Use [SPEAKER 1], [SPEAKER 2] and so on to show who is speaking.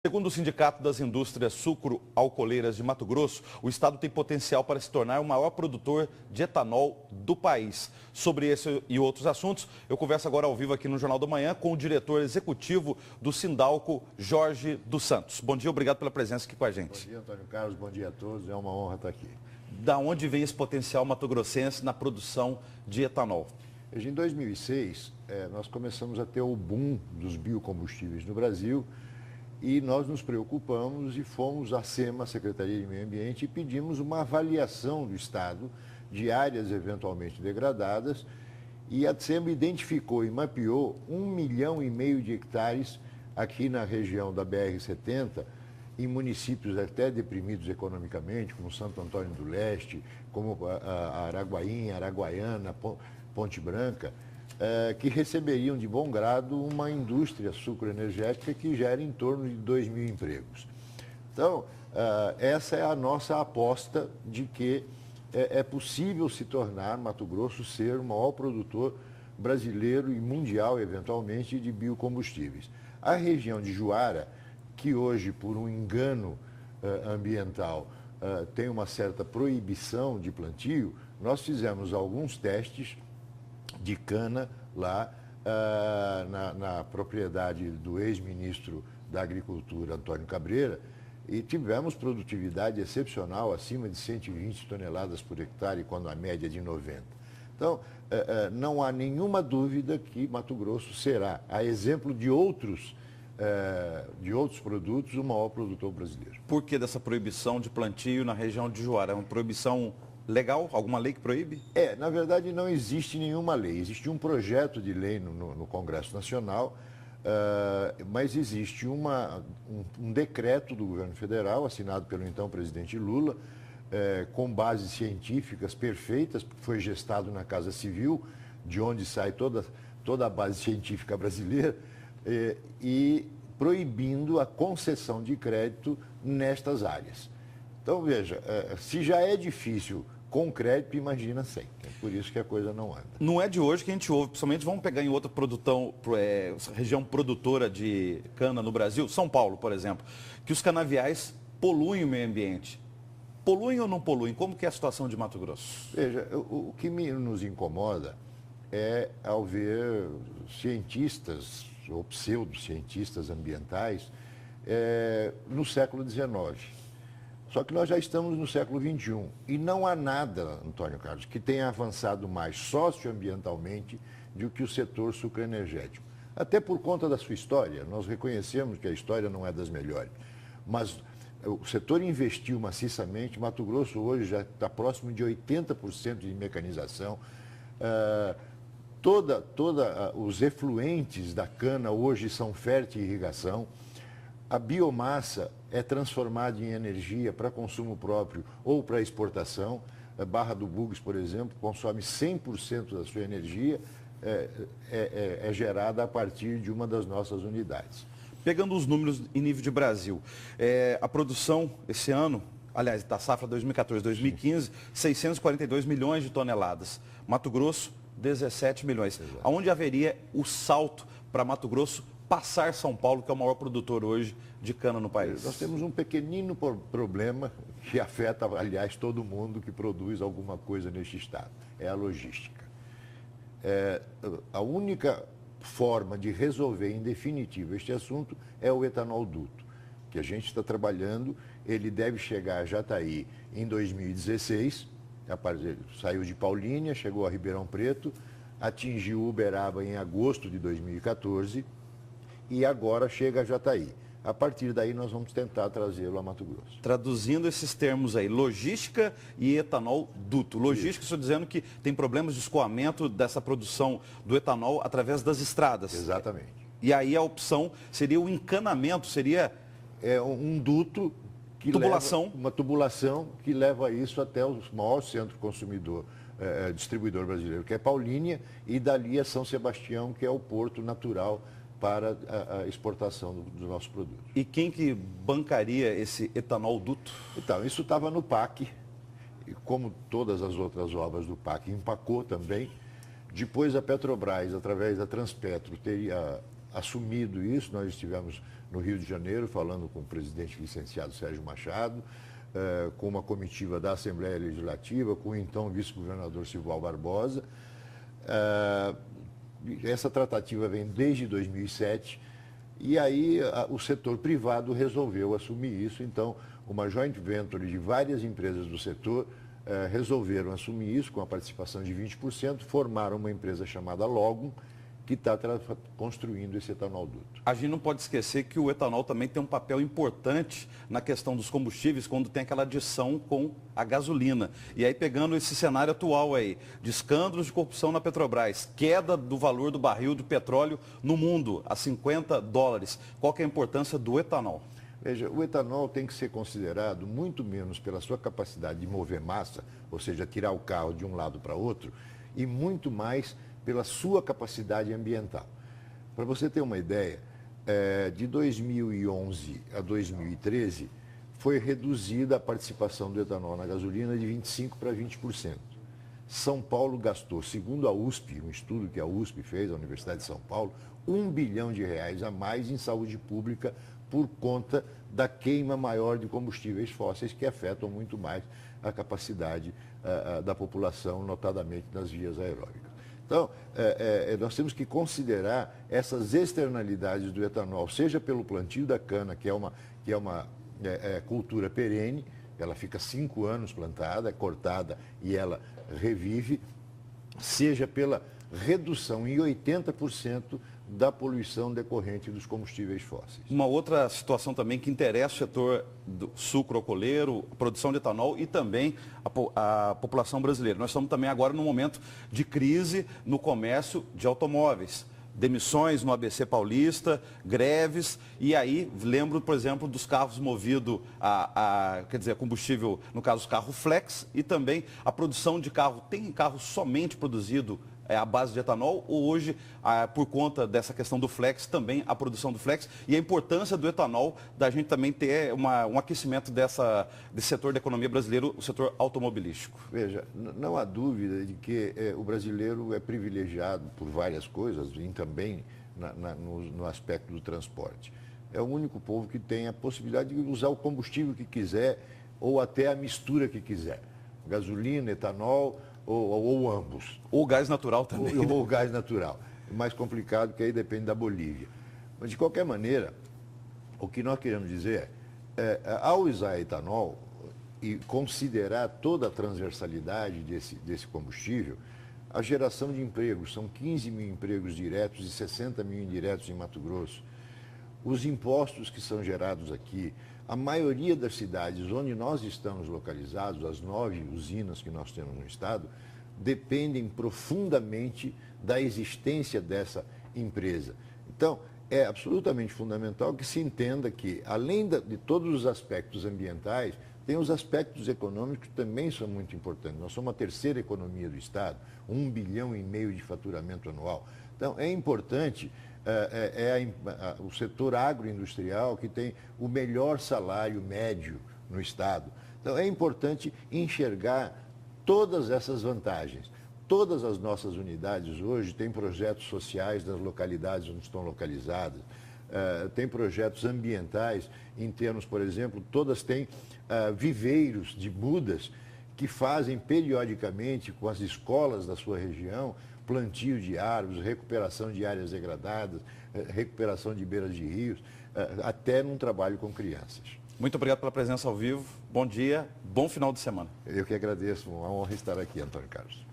[SPEAKER 1] Segundo o Sindicato das Indústrias Sucro-Alcooleiras de Mato Grosso, o estado tem potencial para se tornar o maior produtor de etanol do país. Sobre esse e outros assuntos, eu converso agora ao vivo aqui no Jornal da Manhã com o diretor executivo do Sindalco, Jorge dos Santos. Bom dia, obrigado pela presença aqui com a gente.
[SPEAKER 2] Bom dia, Antônio Carlos, bom dia a todos, é uma honra estar aqui.
[SPEAKER 1] Da onde vem esse potencial mato-grossense na produção de etanol?
[SPEAKER 2] Em 2006, nós começamos a ter o boom dos biocombustíveis no Brasil e nós nos preocupamos e fomos à SEMA, Secretaria de Meio Ambiente, e pedimos uma avaliação do estado de áreas eventualmente degradadas e a SEMA identificou e mapeou 1,5 milhão de hectares aqui na região da BR-70, em municípios até deprimidos economicamente, como Santo Antônio do Leste, como Araguaína, Araguaiana, Ponte Branca, que receberiam de bom grado uma indústria sucroenergética que gera em torno de 2.000 empregos. Então, essa é a nossa aposta de que é possível se tornar Mato Grosso ser o maior produtor brasileiro e mundial, eventualmente, de biocombustíveis. A região de Juara, que hoje, por um engano ambiental, tem uma certa proibição de plantio, nós fizemos alguns testes de cana lá na propriedade do ex-ministro da Agricultura, Antônio Cabreira, e tivemos produtividade excepcional, acima de 120 toneladas por hectare, quando a média é de 90. Então, não há nenhuma dúvida que Mato Grosso será, a exemplo de outros produtos, o maior produtor brasileiro.
[SPEAKER 1] Por que dessa proibição de plantio na região de Juara? É uma proibição legal? Alguma lei que proíbe?
[SPEAKER 2] Na verdade não existe nenhuma lei. Existe um projeto de lei no Congresso Nacional, mas existe um decreto do governo federal, assinado pelo então presidente Lula, com bases científicas perfeitas, porque foi gestado na Casa Civil, de onde sai toda a base científica brasileira, e proibindo a concessão de crédito nestas áreas. Então, veja, se já é difícil com crédito, imagina sem. É por isso que a coisa não anda.
[SPEAKER 1] Não é de hoje que a gente ouve, principalmente vamos pegar em outra região produtora de cana no Brasil, São Paulo, por exemplo, que os canaviais poluem o meio ambiente. Poluem ou não poluem? Como que é a situação de Mato Grosso?
[SPEAKER 2] Veja, o que nos incomoda é ao ver cientistas ou pseudocientistas ambientais no século XIX. Só que nós já estamos no século XXI e não há nada, Antônio Carlos, que tenha avançado mais socioambientalmente do que o setor sucroenergético. Até por conta da sua história, nós reconhecemos que a história não é das melhores, mas o setor investiu maciçamente. Mato Grosso hoje já está próximo de 80% de mecanização. Os efluentes da cana hoje são fértil irrigação. A biomassa é transformada em energia para consumo próprio ou para exportação. A Barra do Bugres, por exemplo, consome 100% da sua energia, é gerada a partir de uma das nossas unidades.
[SPEAKER 1] Pegando os números em nível de Brasil, a produção esse ano, aliás, da safra 2014-2015, 642 milhões de toneladas. Mato Grosso, 17 milhões.
[SPEAKER 2] Exato.
[SPEAKER 1] Aonde haveria o salto para Mato Grosso passar São Paulo, que é o maior produtor hoje de cana no país?
[SPEAKER 2] Nós temos um pequenino problema que afeta, aliás, todo mundo que produz alguma coisa neste estado. É a logística. A única forma de resolver em definitivo este assunto é o etanol duto, que a gente está trabalhando. Ele deve chegar a Jataí em 2016, saiu de Paulínia, chegou a Ribeirão Preto, atingiu Uberaba em agosto de 2014 e agora chega a Jataí. A partir daí nós vamos tentar trazê-lo a Mato Grosso.
[SPEAKER 1] Traduzindo esses termos aí, logística e etanol duto. Logística, estou dizendo que tem problemas de escoamento dessa produção do etanol através das estradas.
[SPEAKER 2] Exatamente.
[SPEAKER 1] E aí a opção seria o encanamento, seria...
[SPEAKER 2] um duto que
[SPEAKER 1] tubulação.
[SPEAKER 2] uma tubulação que leva isso até o maior centro consumidor, distribuidor brasileiro, que é Paulínia, e dali a São Sebastião, que é o porto natural para a exportação dos nossos produtos.
[SPEAKER 1] E quem que bancaria esse etanol duto?
[SPEAKER 2] Então, isso estava no PAC, e como todas as outras obras do PAC, empacou também. Depois a Petrobras, através da Transpetro, teria assumido isso, nós estivemos no Rio de Janeiro falando com o presidente licenciado Sérgio Machado, com uma comitiva da Assembleia Legislativa, com o então vice-governador Silval Barbosa. Essa tratativa vem desde 2007 e aí o setor privado resolveu assumir isso. Então, uma joint venture de várias empresas do setor resolveram assumir isso com a participação de 20%, formaram uma empresa chamada Logum, que está construindo esse etanol duto.
[SPEAKER 1] A gente não pode esquecer que o etanol também tem um papel importante na questão dos combustíveis, quando tem aquela adição com a gasolina. E aí, pegando esse cenário atual aí, de escândalos de corrupção na Petrobras, queda do valor do barril de petróleo no mundo a $50, qual que é a importância do etanol?
[SPEAKER 2] Veja, o etanol tem que ser considerado muito menos pela sua capacidade de mover massa, ou seja, tirar o carro de um lado para outro, e muito mais pela sua capacidade ambiental. Para você ter uma ideia, de 2011 a 2013, foi reduzida a participação do etanol na gasolina de 25% para 20%. São Paulo gastou, segundo a USP, um estudo que a USP fez, a Universidade de São Paulo, R$1 bilhão a mais em saúde pública por conta da queima maior de combustíveis fósseis que afetam muito mais a capacidade da população, notadamente nas vias aeróbicas. Então, nós temos que considerar essas externalidades do etanol, seja pelo plantio da cana, que é uma cultura perene, ela fica 5 anos plantada, cortada e ela revive, seja pela redução em 80% da poluição decorrente dos combustíveis fósseis.
[SPEAKER 1] Uma outra situação também que interessa o setor do sucro-alcooleiro, produção de etanol e também a população brasileira. Nós estamos também agora num momento de crise no comércio de automóveis. Demissões no ABC Paulista, greves, e aí lembro, por exemplo, dos carros movidos a combustível, no caso, carro flex, e também a produção de carro. Tem carro somente produzido à base de etanol, ou hoje, por conta dessa questão do flex, também a produção do flex, e a importância do etanol, da gente também ter um aquecimento desse setor da economia brasileira, o setor automobilístico?
[SPEAKER 2] Veja, não há dúvida de que o brasileiro é privilegiado por várias coisas, e também no aspecto do transporte. É o único povo que tem a possibilidade de usar o combustível que quiser, ou até a mistura que quiser. Gasolina, etanol, ou ambos.
[SPEAKER 1] Ou gás natural também.
[SPEAKER 2] Ou gás natural. É mais complicado, que aí depende da Bolívia. Mas, de qualquer maneira, o que nós queremos dizer ao usar etanol e considerar toda a transversalidade desse combustível, a geração de empregos, são 15 mil empregos diretos e 60 mil indiretos em Mato Grosso. Os impostos que são gerados aqui, a maioria das cidades onde nós estamos localizados, as 9 usinas que nós temos no estado, dependem profundamente da existência dessa empresa. Então, é absolutamente fundamental que se entenda que, além de todos os aspectos ambientais, tem os aspectos econômicos que também são muito importantes. Nós somos a terceira economia do estado, 1,5 bilhão de faturamento anual. Então, é importante... o setor agroindustrial que tem o melhor salário médio no estado. Então, é importante enxergar todas essas vantagens. Todas as nossas unidades hoje têm projetos sociais das localidades onde estão localizadas, têm projetos ambientais em termos, por exemplo, todas têm viveiros de mudas que fazem periodicamente com as escolas da sua região plantio de árvores, recuperação de áreas degradadas, recuperação de beiras de rios, até num trabalho com crianças.
[SPEAKER 1] Muito obrigado pela presença ao vivo. Bom dia, bom final de semana.
[SPEAKER 2] Eu que agradeço, uma honra estar aqui, Antônio Carlos.